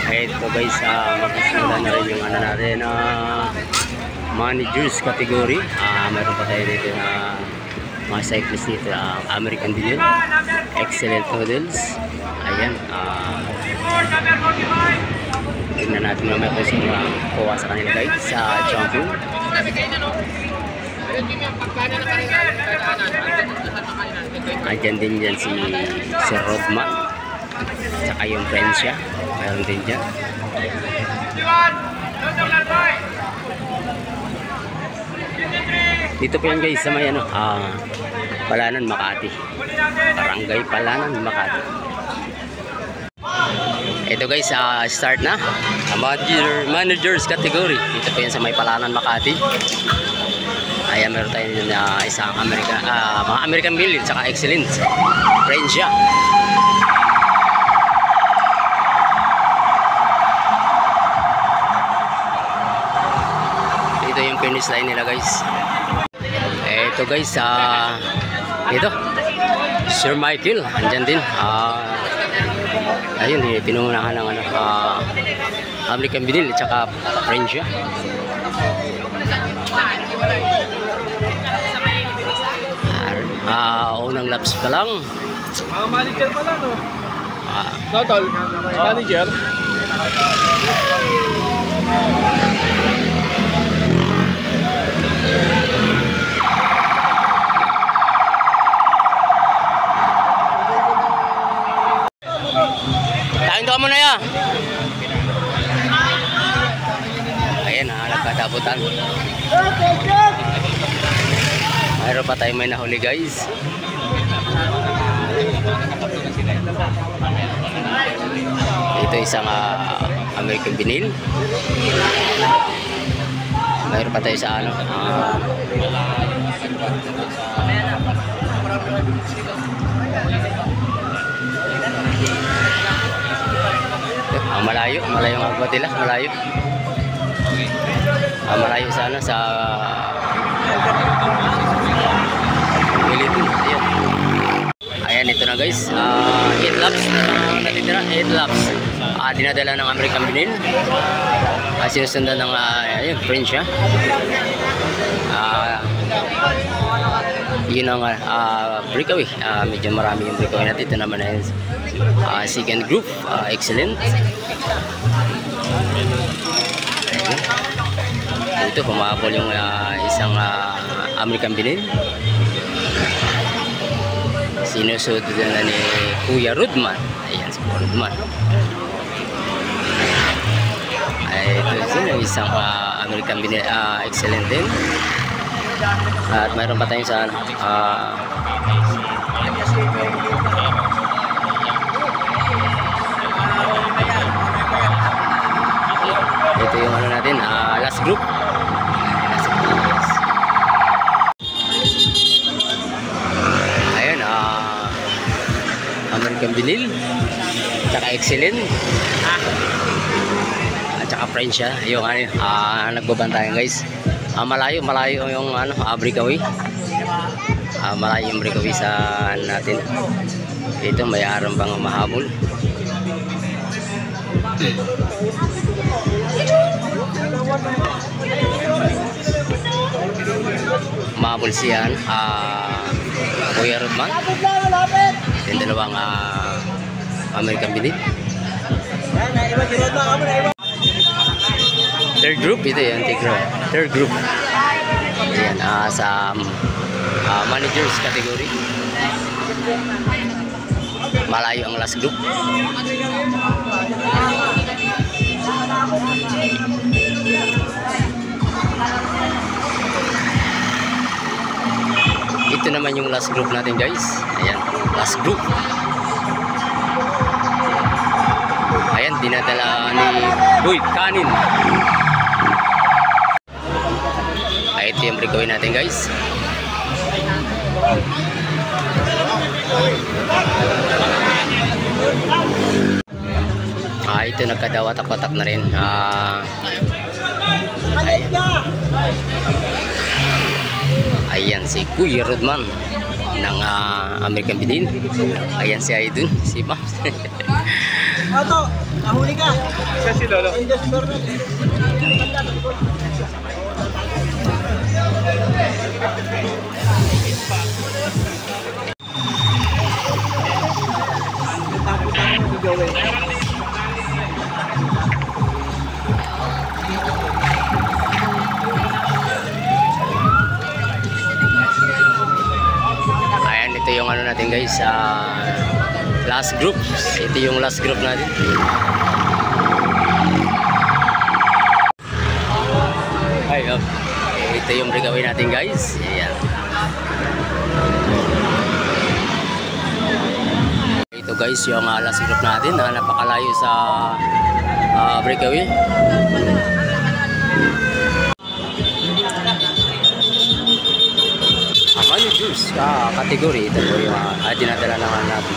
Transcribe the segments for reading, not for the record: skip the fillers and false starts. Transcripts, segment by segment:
Ito guys, magsisimula na rin yung ano natin na managers category. Meron pa tayo dito na mga cyclist dito, American Dillon, excellent models. Ayan, tingnan natin naman kung sino kuha sa kanila guys sa champion. Andyan din dyan si Sir Rodman, saka yung friends siya, mayroon din dyan. Dito po yan guys sa may ano, Palanan, Makati. Barangay Palanan, Makati. Ito guys, start na managers category. Dito po yan sa may Palanan, Makati. Ayan, meron tayo na isang mga American Billion saka excellent friends siya. Ito yung finish line nila guys. Ito guys, ito Sir Michael, andyan din. Ayun, pinunahan ng American Billion at saka friends siya. Unang laps pa lang. Manager pala, no? Total, manager. Tahin ka muna ya. Ayan, nagkatabutan. Mayroon pa tayo may nahuli guys. Ito isang American Vinyl. Mayroon pa tayo sa ano, malayo ang agwat nila, malayo. Malayo sana sa Philippines. Ayan, ito na guys, 8 laps natitira, 8 laps. Dinadala ng American Vinyl, sinusundan ng ayun, French siya. Yun ang breakaway, medyo marami yung breakaway natin. Ito naman ay second group, excellent. Ito pumabol yung isang American Vinyl. Sinusod na ni Kuya Rodman. Ayan si Kuya Rodman. Ito yung isang American Vinyl, excellent din. At mayroon pa tayong sa ito yung ano natin, last group. Ayan, American Vinyl, tsaka excellent, at tsaka French siya. Yung nagbabantayan guys. Malayo yung breakaway. Malayo yung breakaway sa natin. Ito may harang pang mahabol. Mahabol siya Kuya Rodman. Yung dalawang American Vinyl. Third group, ito yung third group. Ayan, sa managers category. Malayo ang last group. Ito naman yung last group natin guys. Ayan, last group. Ayan, dinadala ni Boy Kanin. Ito yung breakaway natin guys. Ito nagkadawatak-watak na rin. Ayan si Kuya Rodman ng American Vinyl. Ayan si Aydun, si Ma'am. Nahuli ka. Siya si Lolo. Ayan, ito yung ano natin guys, last group. Ito yung last group natin. Ay, ito yung breakaway natin guys. Ayan. Ito guys yung last group natin na napakalayo sa breakaway. Mani Juice kategory. Ito po yung dinadala naman natin.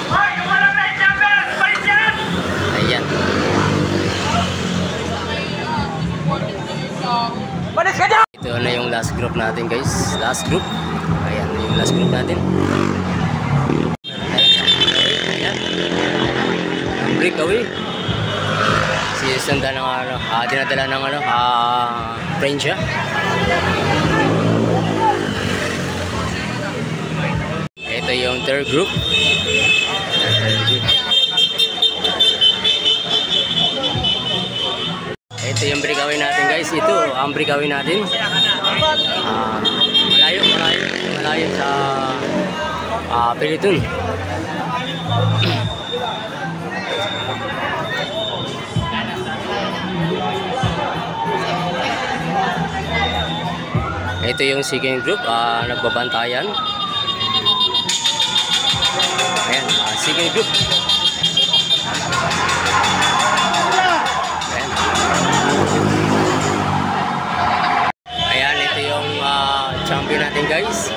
Ayan. Ito na yung last group natin guys. Last group. Ayan yung last group natin. Ayan. Breakaway. Sinusunda ng dinadala ng friend siya. Ito yung third group. Ito yung breakaway natin guys. Ito ang breakaway natin. Malayo sa Peliton. Ito yung second group, nagbabantayan. Ayan, second group. Ayan, ito yung champion natin guys.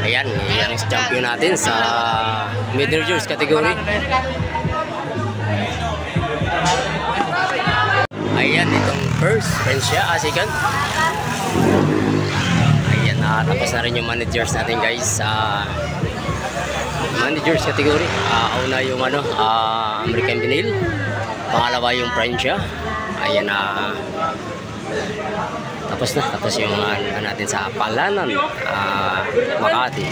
Ayan, yung champion natin sa mid-range category. Ayan, itong first, Francia, second. Ayan, tapos na rin yung managers natin guys sa managers category. Una yung American Vinyl, pangalawa yung Francia. Ayan, tapos yung natin sa Palanan, Makati.